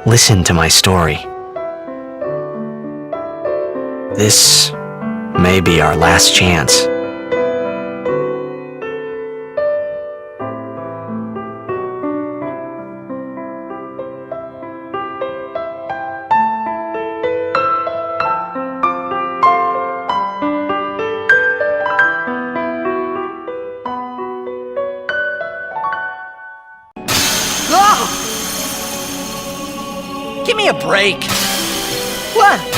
Listen to my story. This may be our last chance. Give me a break. What?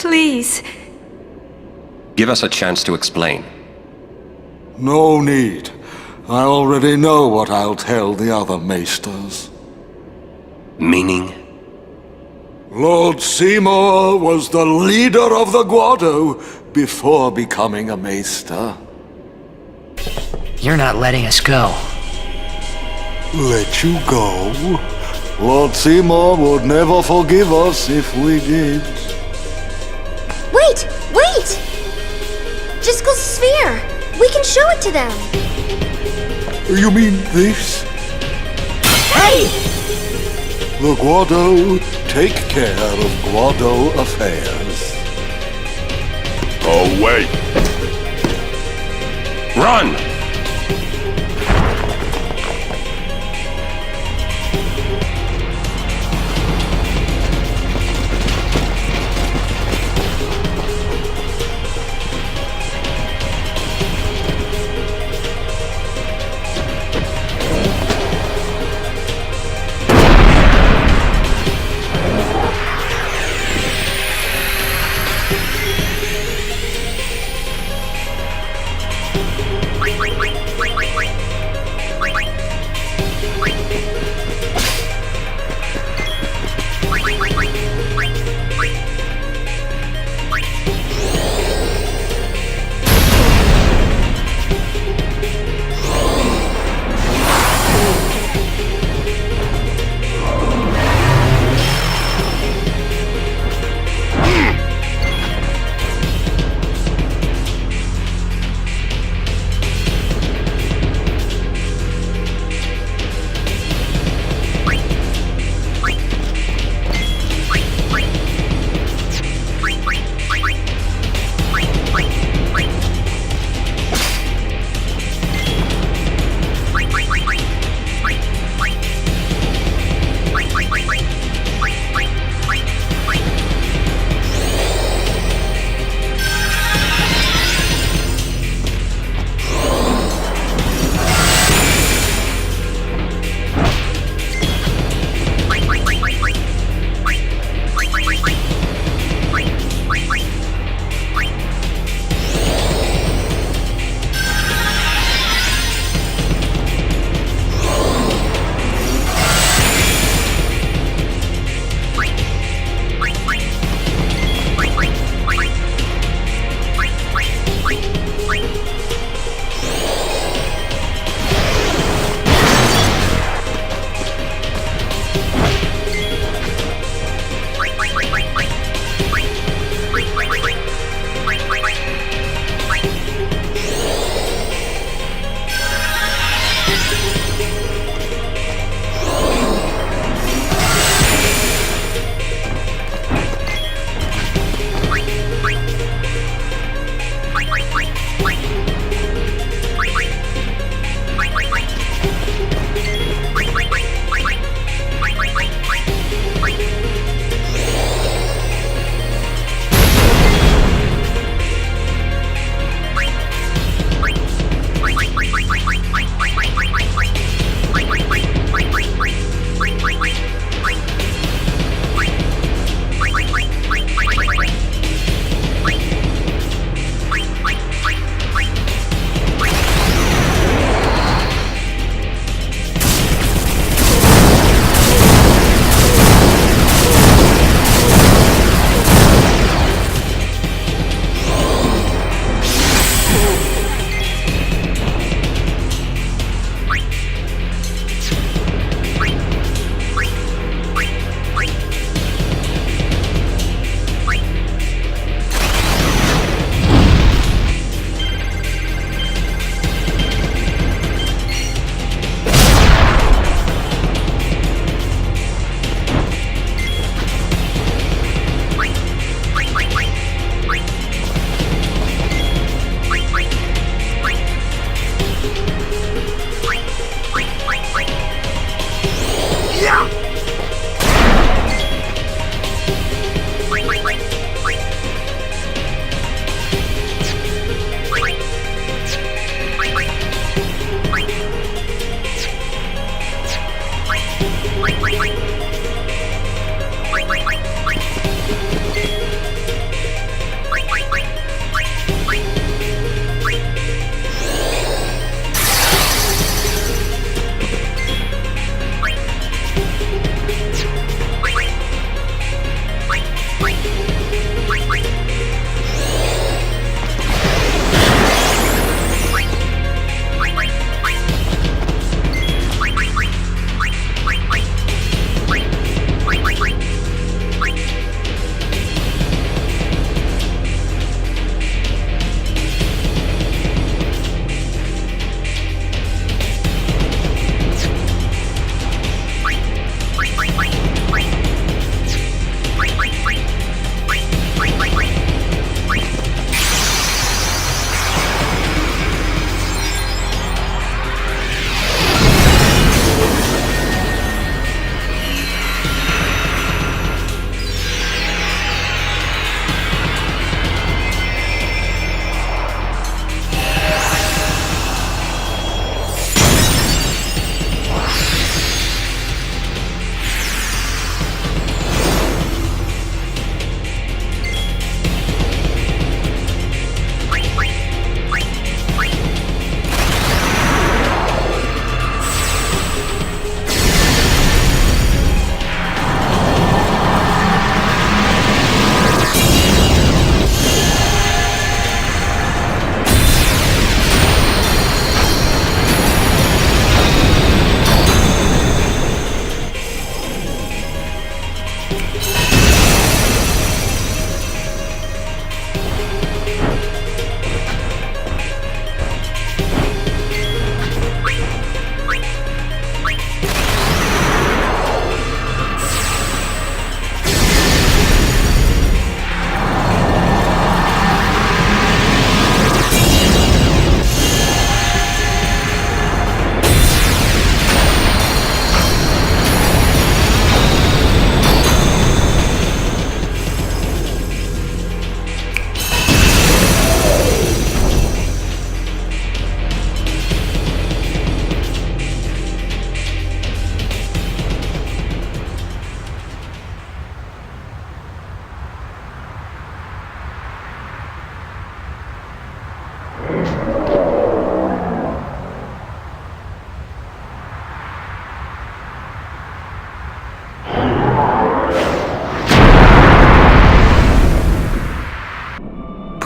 Please. Give us a chance to explain. No need. I already know what I'll tell the other maesters. Meaning? Lord Seymour was the leader of the Guado before becoming a maester. You're not letting us go. Let you go? Lord Seymour would never forgive us if we did. Wait! Wait! Jiskel's sphere! We can show it to them! You mean this? Hey! The Guado take care of Guado affairs. Oh, wait! Run!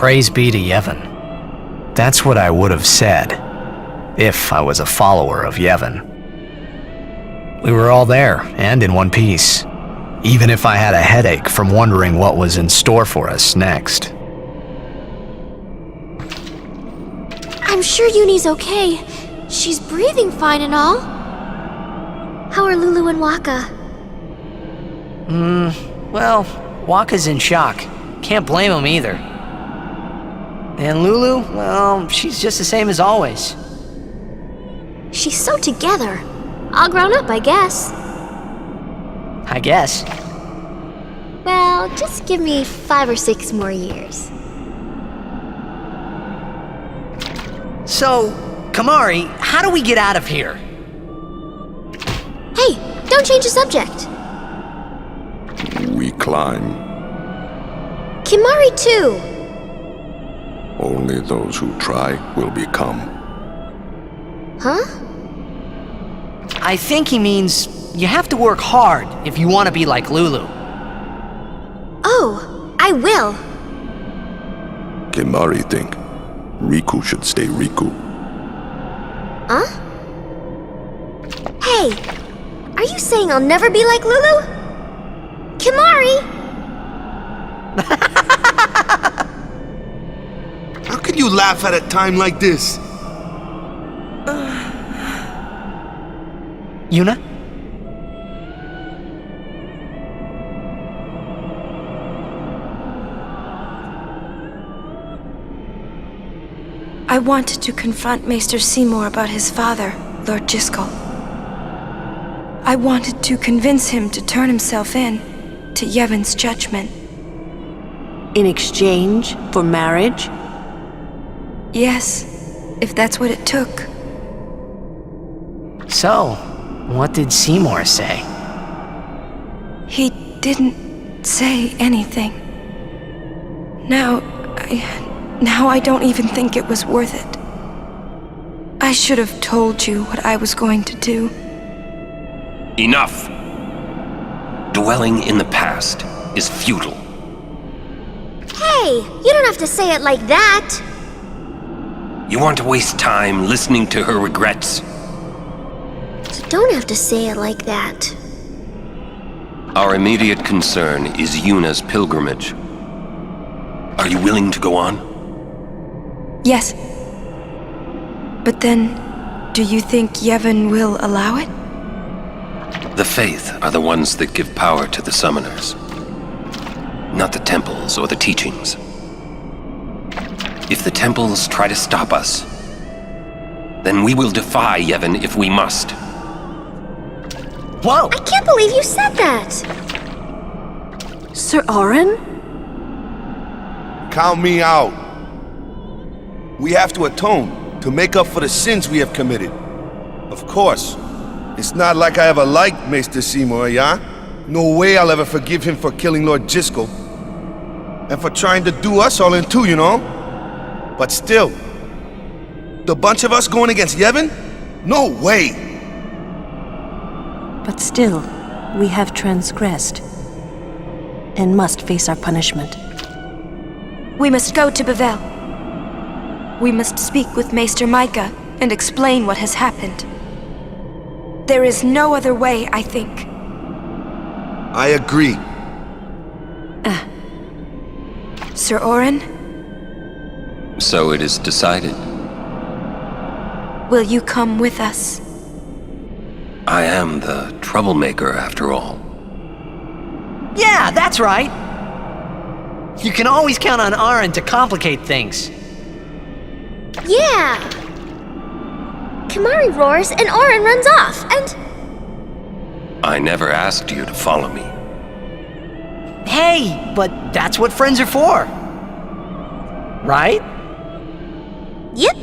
Praise be to Yevon. That's what I would have said, if I was a follower of Yevon. We were all there, and in one piece, even if I had a headache from wondering what was in store for us next. I'm sure Uni's okay. She's breathing fine and all. How are Lulu and Waka? Well, Waka's in shock. Can't blame him either. And Lulu, well, she's just the same as always. She's so together. All grown up, I guess. I guess. Well, just give me 5 or 6 more years. So, Kamari, how do we get out of here? Hey, don't change the subject. We climb. Kimari too. Only those who try will become. Huh? I think he means you have to work hard if you want to be like Lulu. Oh, I will. Kimari think Riku should stay Riku. Huh? Hey, are you saying I'll never be like Lulu? Kimari! How can you laugh at a time like this? Yuna? I wanted to confront Maester Seymour about his father, Lord Jiskel. I wanted to convince him to turn himself in to Yevon's judgment. In exchange for marriage? Yes, if that's what it took. So, what did Seymour say? He didn't say anything. Now I don't even think it was worth it. I should have told you what I was going to do. Enough! Dwelling in the past is futile. Hey, you don't have to say it like that. You want to waste time listening to her regrets? You don't have to say it like that. Our immediate concern is Yuna's pilgrimage. Are you willing to go on? Yes. But then, do you think Yevon will allow it? The Faith are the ones that give power to the summoners. Not the temples or the teachings. If the temples try to stop us, then we will defy Yevon if we must. Whoa! I can't believe you said that! Sir Orin? Count me out. We have to atone, to make up for the sins we have committed. Of course. It's not like I ever liked Maester Seymour, yeah? No way I'll ever forgive him for killing Lord Jiskel. And for trying to do us all in two, you know? But still, the bunch of us going against Yevon? No way! But still, we have transgressed and must face our punishment. We must go to Bevel. We must speak with Maester Micah and explain what has happened. There is no other way, I think. I agree. Sir Orin, So it is decided. will you come with us? I am the troublemaker after all. Yeah, that's right! You can always count on Aaron to complicate things. Yeah! Kimari roars and Orin runs off, and... I never asked you to follow me. Hey, but that's what friends are for. Right? Yep.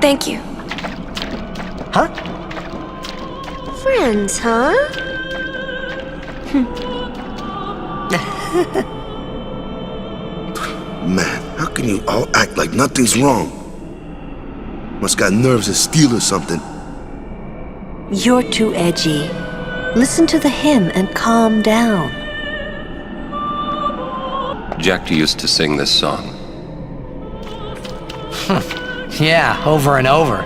Thank you. Huh? Friends, huh? Man, how can you all act like nothing's wrong? Must got nerves of steel or something. You're too edgy. Listen to the hymn and calm down. Jack used to sing this song. Yeah, over and over.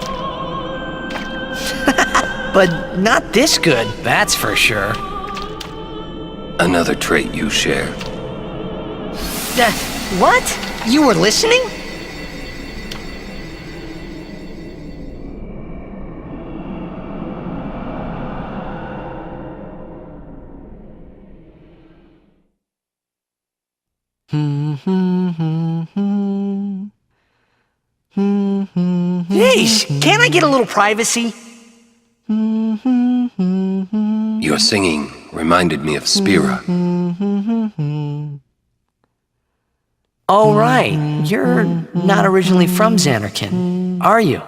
But not this good, that's for sure. Another trait you share. What? You were listening? Hey, can't I get a little privacy? Your singing reminded me of Spira. Oh, right. You're not originally from Xanarkand, are you?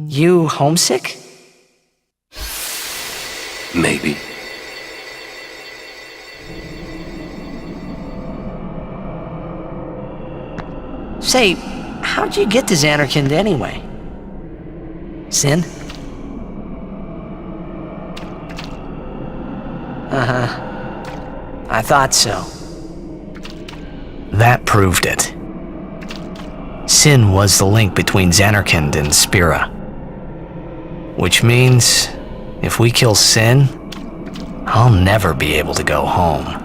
You homesick? Maybe. Say, how'd you get to Xanarkand anyway? Sin? Uh-huh. I thought so. That proved it. Sin was the link between Xanarkand and Spira. Which means, if we kill Sin, I'll never be able to go home.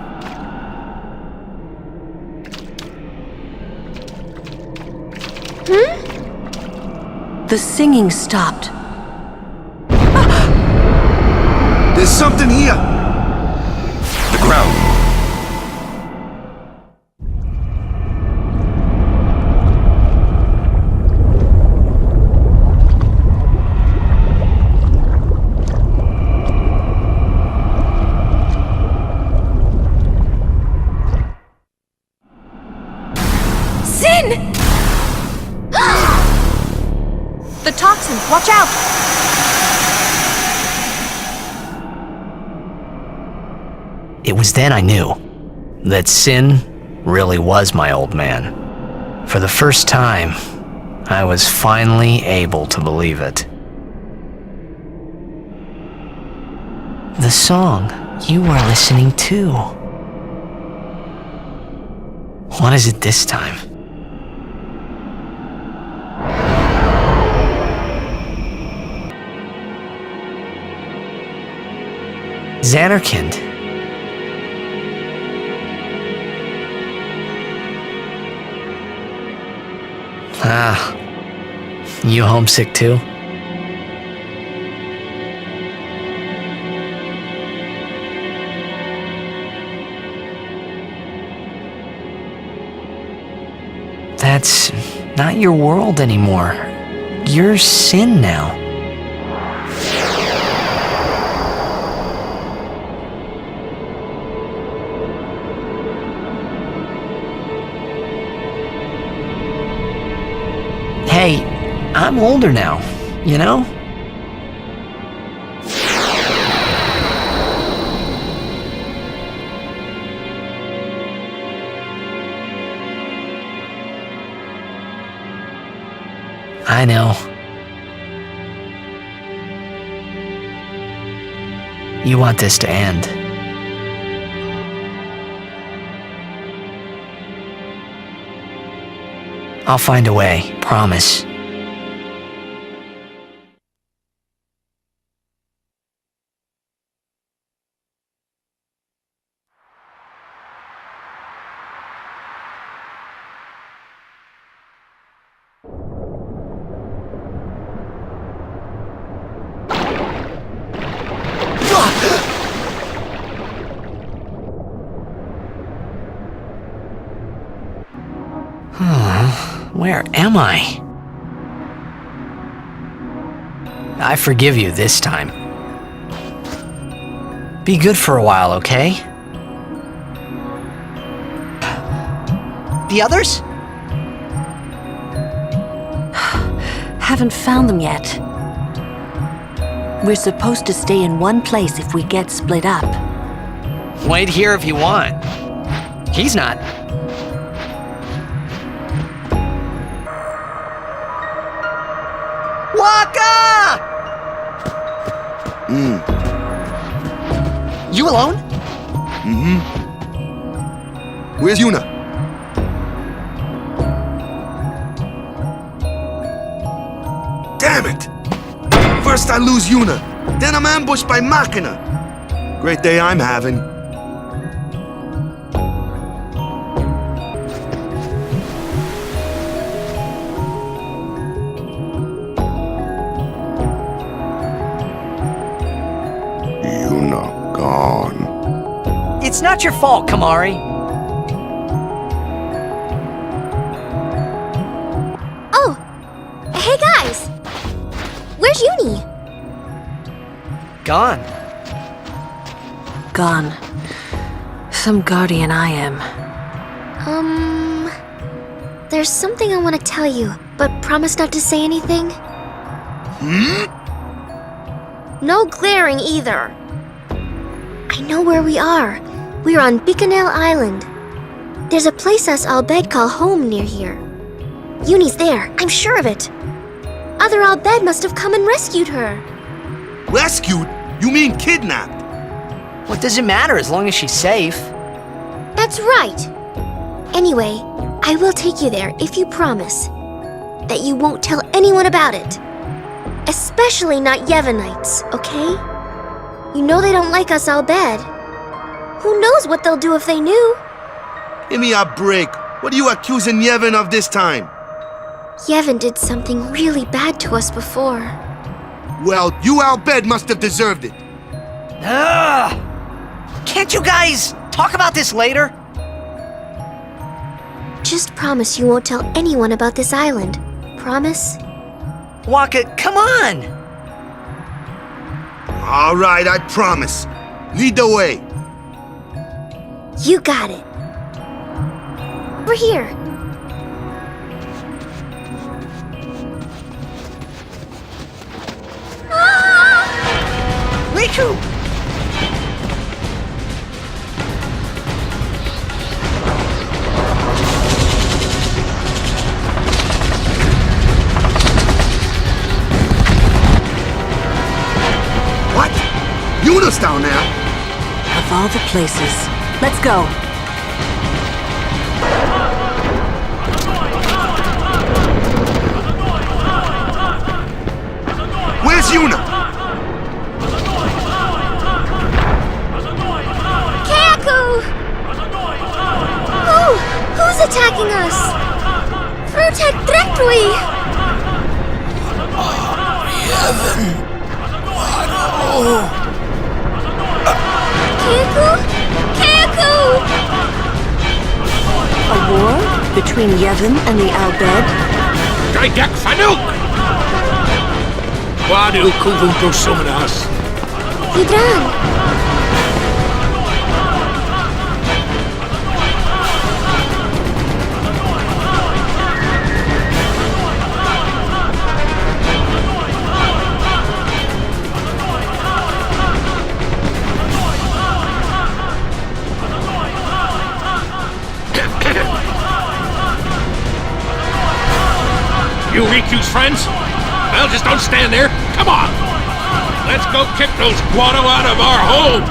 The singing stopped. There's something here! The ground. Sin! The toxin, watch out! It was then I knew that Sin really was my old man. For the first time, I was finally able to believe it. The song you were listening to. What is it this time? Xanarkand. Ah, you homesick too? That's not your world anymore. You're Sin now. Hey, I'm older now, you know? I know. You want this to end. I'll find a way, promise. Where am I? I forgive you this time. Be good for a while, okay? The others? Haven't found them yet. We're supposed to stay in one place if we get split up. Wait here if you want. He's not. Waka! You alone? Where's Yuna? Damn it! First I lose Yuna, then I'm ambushed by Machina. Great day I'm having. Yuna gone. It's not your fault, Kamari. Oh! Hey guys! Where's Uni? Gone. Gone. Some guardian I am. There's something I want to tell you, but promise not to say anything. No glaring either. I know where we are. We're on Bikanel Island. There's a place us Al-Bed call home near here. Uni's there, I'm sure of it. Other Al-Bed must have come and rescued her. Rescued? You mean kidnapped? What does it matter as long as she's safe? That's right. Anyway, I will take you there if you promise that you won't tell anyone about it. Especially not Yevonites, okay? You know they don't like us Al-Bed. Who knows what they'll do if they knew? Give me a break. What are you accusing Yevon of this time? Yevon did something really bad to us before. Well, you Al-Bed must have deserved it. Ugh! Can't you guys talk about this later? Just promise you won't tell anyone about this island. Promise? Waka, come on! All right, I promise. Lead the way. You got it. We're here. Riku! What? Yuna's down there? Of all the places. Let's go. Where's Yuna? Who's attacking us? Frutek Drekdui! Keiko? Keiko! A war between Yevon and the Al-Bed? Daidak Fanuk! Wadu Kuvunto Summonas. Hidran! You Riku's friends? Well, just don't stand there. Come on! Let's go kick those guano out of our home!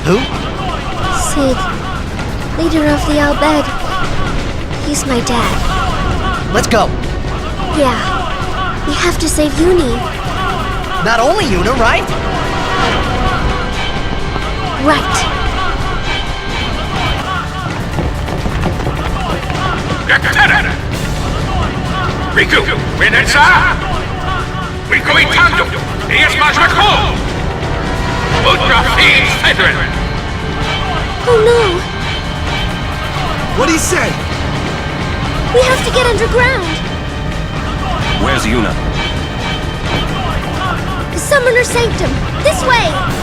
Who? Sid, leader of the Al-Bed. He's my dad. Let's go. Yeah, we have to save Uni. Not only Yuna, right? Right. Riku, Venetsa! Riku Itando! Dias Majmako! Ultra Fiends Fedrin! Oh no! What'd he say? We have to get underground! Where's Yuna? The Summoner Sanctum! This way!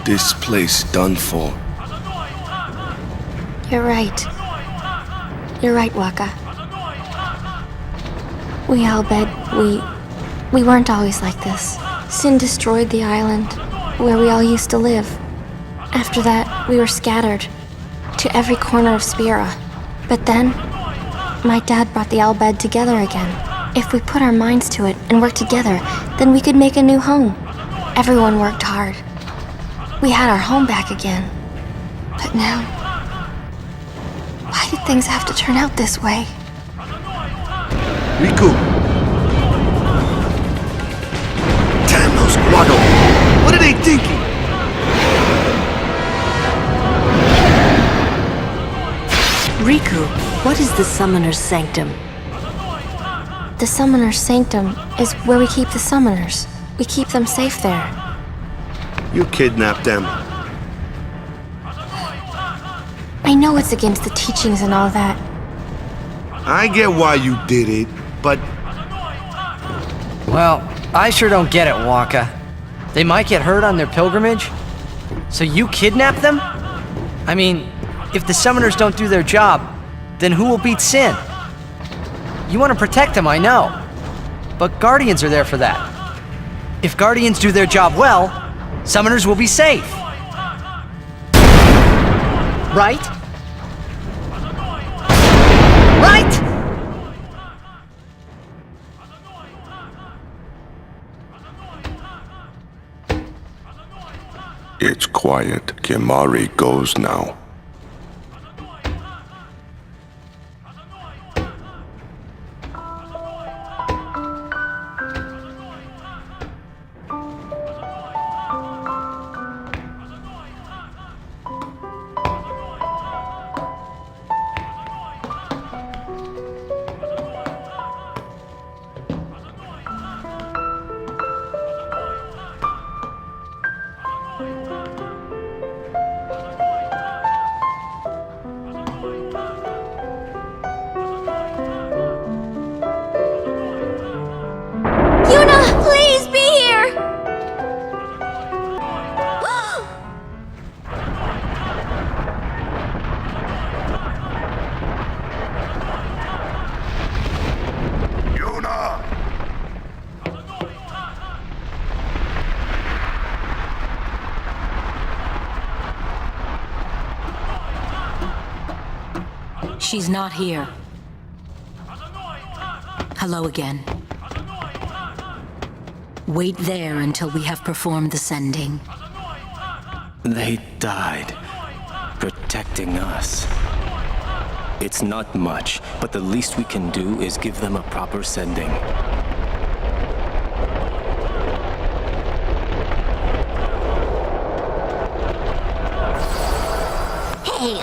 This place done for. You're right. You're right, Waka. We Al-Bed, we We weren't always like this. Sin destroyed the island where we all used to live. After that, we were scattered to every corner of Spira. But then, my dad brought the Al Bhed together again. If we put our minds to it and worked together, then we could make a new home. Everyone worked hard. We had our home back again. But now, why did things have to turn out this way? Riku! Damn those Guado! What are they thinking? Riku, what is the Summoner's Sanctum? The Summoner's Sanctum is where we keep the Summoners. We keep them safe there. You kidnapped them. I know it's against the teachings and all that. I get why you did it, but Well, I sure don't get it, Waka. They might get hurt on their pilgrimage? So you kidnap them? I mean, if the summoners don't do their job, then who will beat Sin? You want to protect them, I know. But Guardians are there for that. If Guardians do their job well, summoners will be safe. Right? Right? It's quiet. Kimari goes now. Please be here! Yuna! She's not here. Hello again. Wait there until we have performed the sending. They died, protecting us. It's not much, but the least we can do is give them a proper sending. Hey,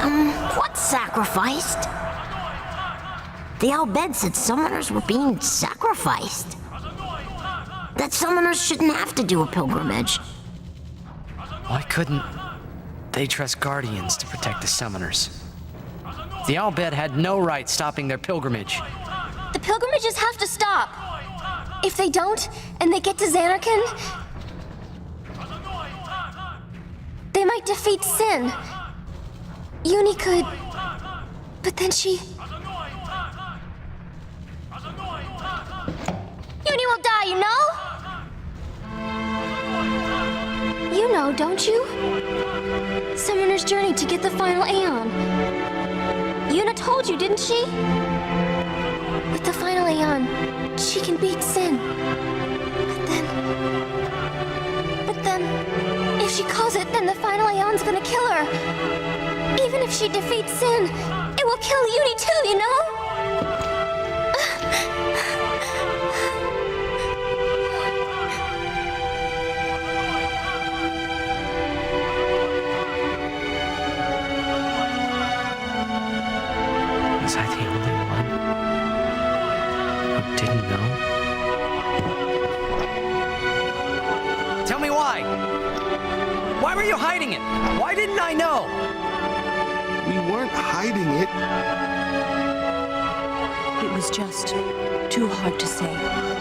what's sacrificed? The Al Bhed said summoners were being sacrificed. That summoners shouldn't have to do a pilgrimage. Why couldn't they trust Guardians to protect the summoners? The Al Bhed had no right stopping their pilgrimage. The pilgrimages have to stop. If they don't, and they get to Xanarkand, they might defeat Sin. Uni could... But then she... Uni will die, you know? You know, don't you? Summoner's journey to get the final Aeon. Yuna told you, didn't she? With the final Aeon, she can beat Sin. But then, if she calls it, then the final Aeon's gonna kill her. Even if she defeats Sin, it will kill Uni too, you know? Was I the only one who didn't know? Tell me why! Why were you hiding it? Why didn't I know? we weren't hiding it. It was just too hard to say.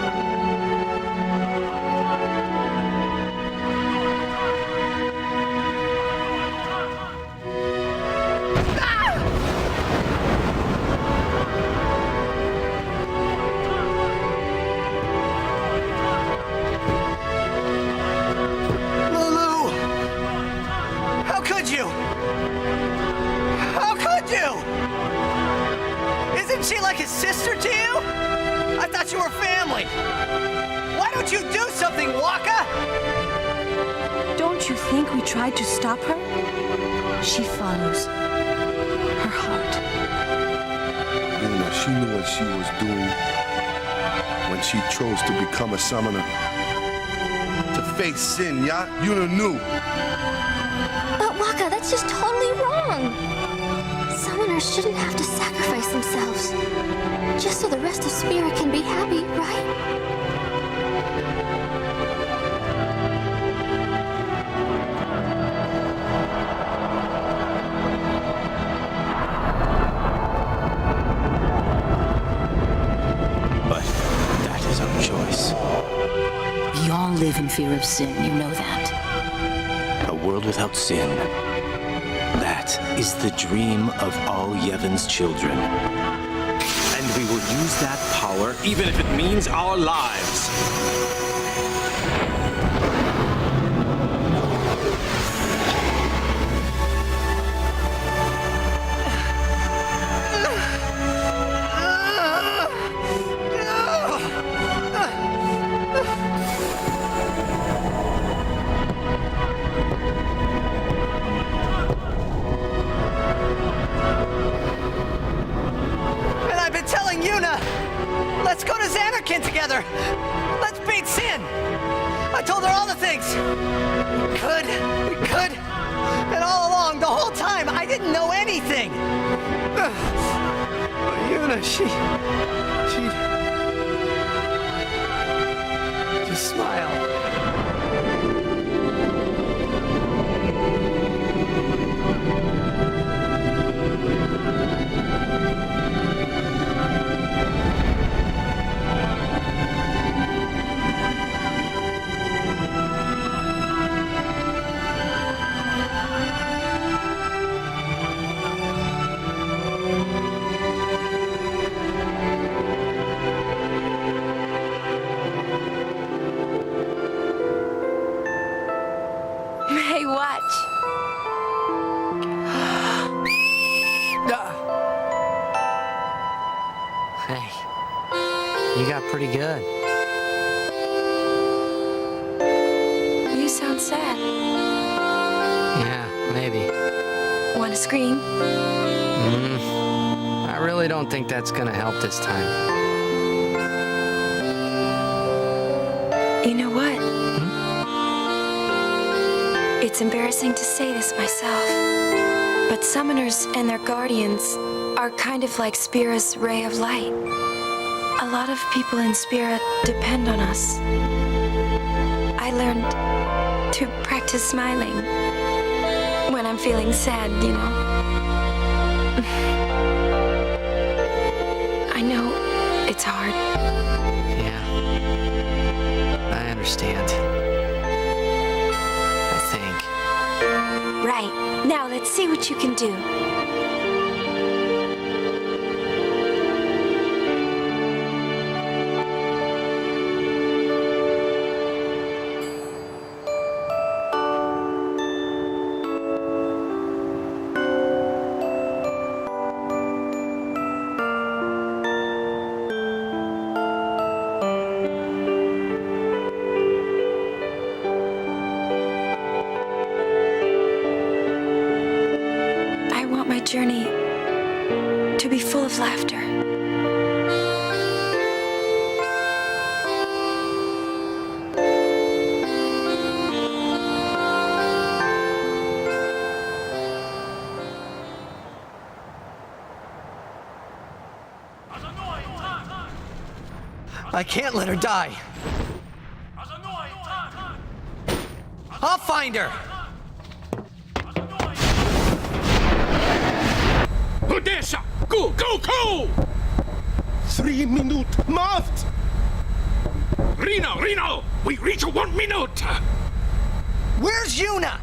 sister to you? I thought you were family. Why don't you do something, Waka? Don't you think we tried to stop her? She follows her heart. Yuna, she knew what she was doing when she chose to become a summoner. To face sin, yeah? Yuna knew. But Waka, that's just totally wrong. Summoners shouldn't have to sacrifice themselves just so the rest of Spirit can be happy, right? But that is our choice. We all live in fear of sin, you know that. A world without sin. That is the dream of all Yevon's children. And we will use that power even if it means our lives. Let's go to Xanarkin together! Let's beat Sin! I told her all the things! We could! And all along, the whole time, I didn't know anything! But Yuna, she just smiled. Hey, watch. Hey, you got pretty good. You sound sad. Yeah, maybe. Want to scream? I really don't think that's gonna help this time. You know what? It's embarrassing to say this myself, but summoners and their guardians are kind of like Spira's ray of light. A lot of people in Spira depend on us. I learned to practice smiling when I'm feeling sad, you know. I know it's hard. Yeah, I understand. Right. Now let's see what you can do. Journey to be full of laughter. I can't let her die. I'll find her. Odessa! Go, go, go! 3 minutes, Maft! Reno! We reach 1 minute! Where's Yuna?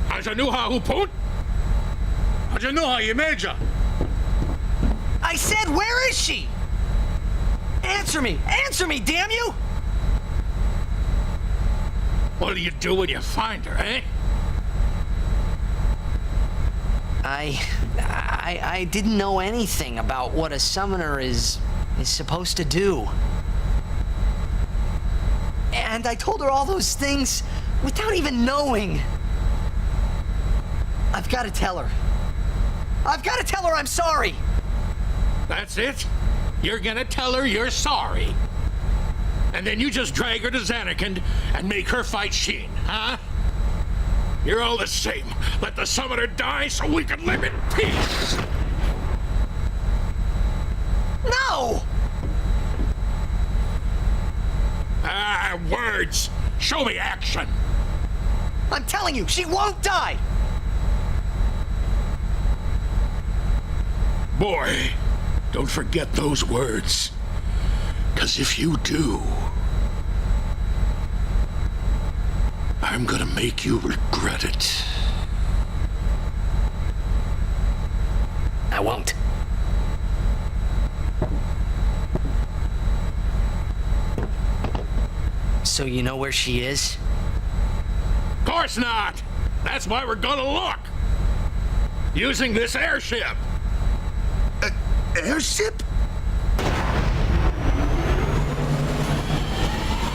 Hajanuha Hupun? Hajanuha Imeja! I said, where is she? Answer me! Answer me, damn you! What do you do when you find her, eh? I didn't know anything about what a summoner is supposed to do. And I told her all those things without even knowing. I've got to tell her. I've got to tell her I'm sorry. That's it? You're gonna tell her you're sorry? And then you just drag her to Zanarkand and make her fight Sheen, huh? You're all the same. Let the summoner die so we can live in peace! No! Ah, words! Show me action! I'm telling you, she won't die! Boy, don't forget those words. 'Cause if you do, I'm gonna make you regret it. I won't. So you know where she is? Of course not! That's why we're gonna look! Using this airship! Airship?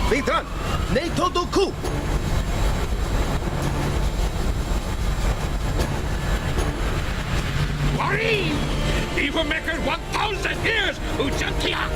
Vitran, NATO Doku! Wari! Evil Maker 1,000 years! Ujantia!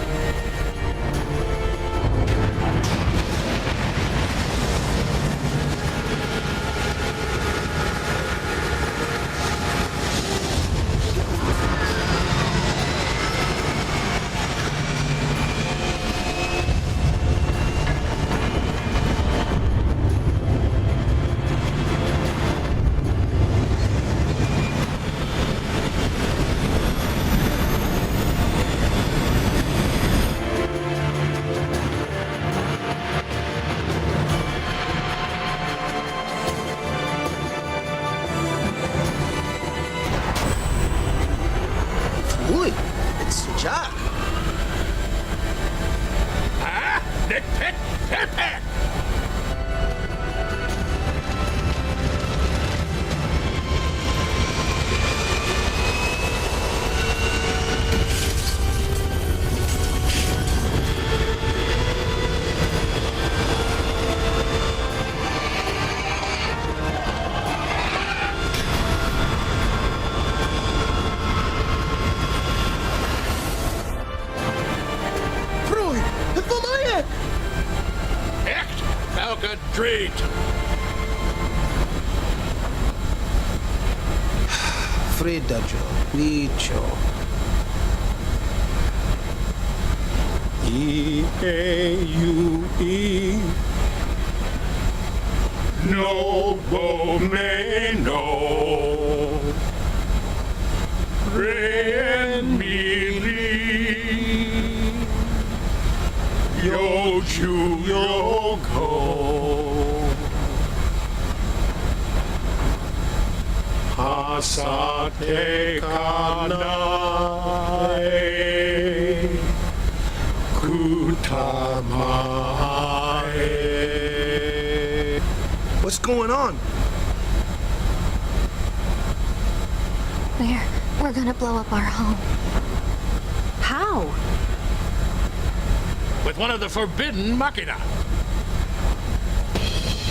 Street! Fredajo, Nicho. E-A-U-E No Bomeno Re and Mili Yochu Yoko Hasate Kanai Kutamae. What's going on? We're gonna blow up our home. How? With one of the forbidden machina.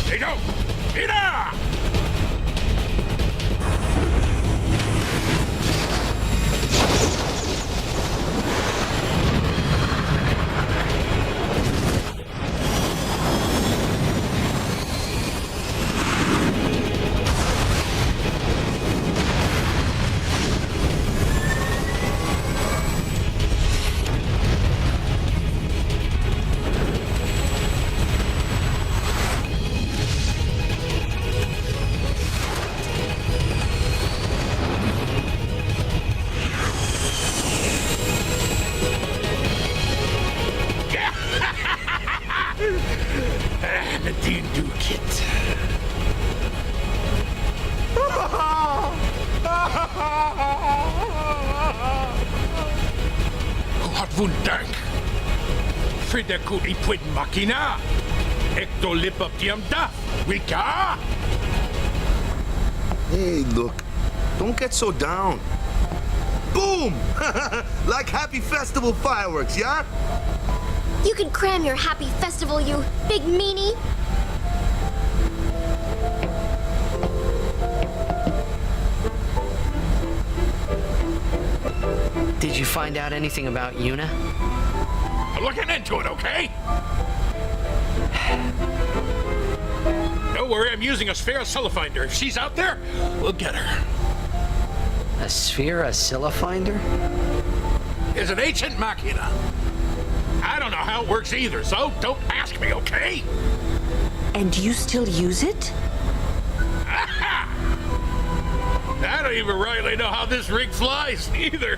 They go! Ida! The Dindu Kit. Wat wundank. Frideku ipwid makina. Ekto lip up tiam da. Wika. Hey, look. Don't get so down. Boom! Like happy festival fireworks, yeah? You can cram your happy festival, you big meanie. Did you find out anything about Yuna? I'm looking into it, okay? Don't worry, I'm using a sphere finder. If she's out there, we'll get her. A sphere finder? It's an ancient machina. I don't know how it works either, so don't ask me, okay? And you still use it? Aha! I don't even rightly know how this rig flies, either.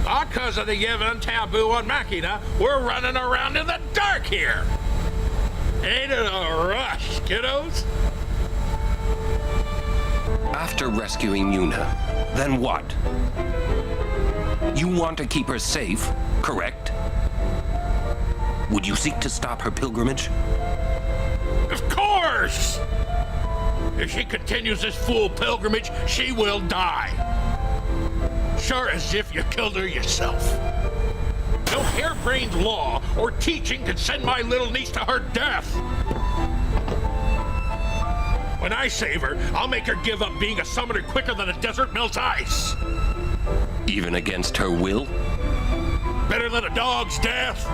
Because of the Yevon taboo on Machina, we're running around in the dark here. Ain't it a rush, kiddos? After rescuing Yuna, then what? You want to keep her safe, correct? Would you seek to stop her pilgrimage? Of course! If she continues this fool pilgrimage, she will die. Sure as if you killed her yourself. No harebrained law or teaching can send my little niece to her death. When I save her, I'll make her give up being a summoner quicker than a desert melts ice. Even against her will? Better than a dog's death.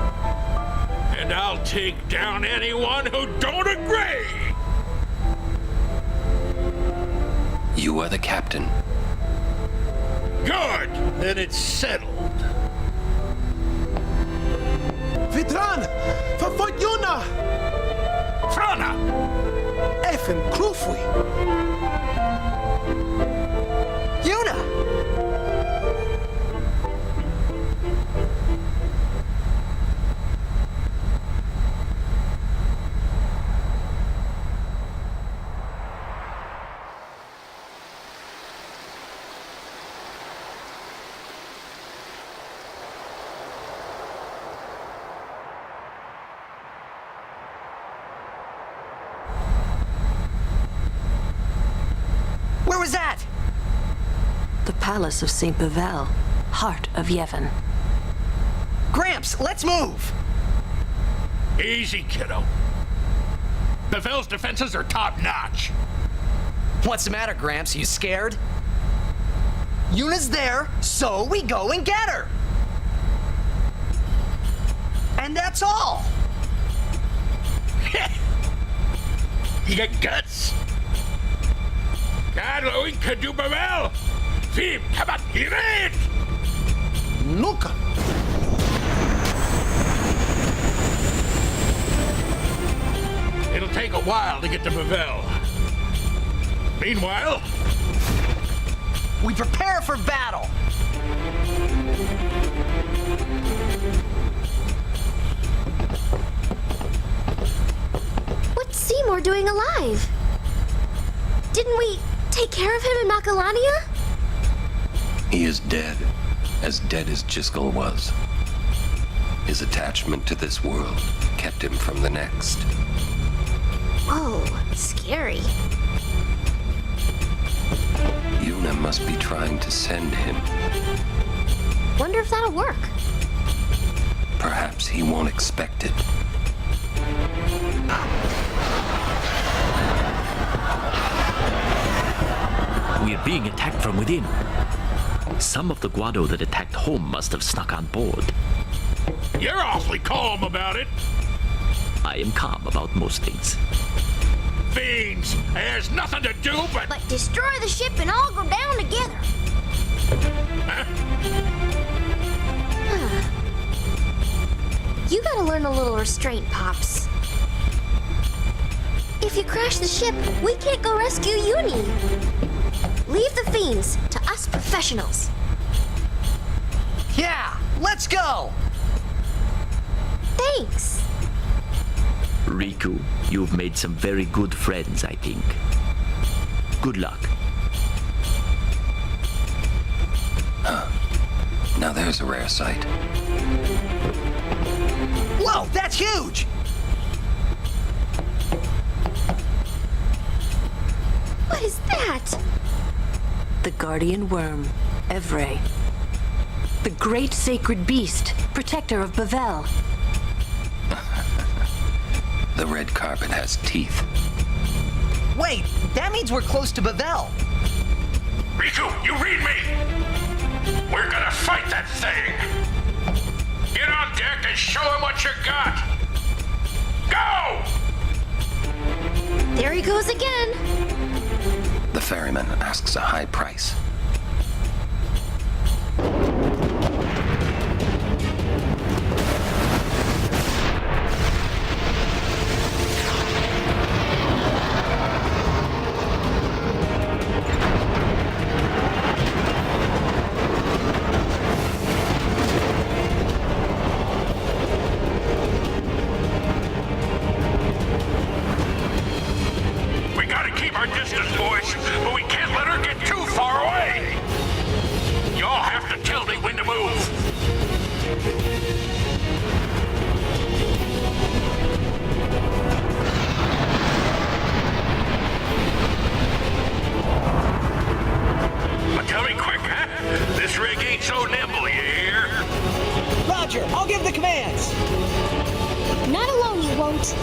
And I'll take down anyone who don't agree. You are the captain. Good! Then it's settled. Vidran! Verfolgt Yuna! Frana! Effen Krufwi! Yuna! Where was that? The palace of St. Pavel, heart of Yevon. Gramps, let's move! Easy, kiddo. Pavel's defenses are top-notch. What's the matter, Gramps? You scared? Yuna's there, so we go and get her! And that's all! You got guts? God, we could do Pavel! Phebe, come on, get it! Nunca! It'll take a while to get to Pavel. Meanwhile, we prepare for battle! What's Seymour doing alive? Didn't we take care of him in Makalania? He is dead as Jiskel was. His attachment to this world kept him from the next. Whoa, scary. Yuna must be trying to send him. Wonder if that'll work. Perhaps he won't expect it. We are being attacked from within. Some of the Guado that attacked home must have snuck on board. you're awfully calm about it. I am calm about most things. Fiends! There's nothing to do but... But destroy the ship and all go down together. You gotta learn a little restraint, Pops. If you crash the ship, we can't go rescue Uni. Leave the fiends to us professionals. Yeah, let's go! Thanks. Riku, you've made some very good friends, I think. Good luck. Now there's a rare sight. Whoa, that's huge! What is that? that? The guardian worm, Evray. The great sacred beast, protector of Bavel. The red carpet has teeth. Wait, that means we're close to Bavel. Riku, you read me! We're gonna fight that thing! Get on deck and show him what you got! Go! There he goes again. The ferryman asks a high price. Roger, I'll give the commands. Not alone, you won't.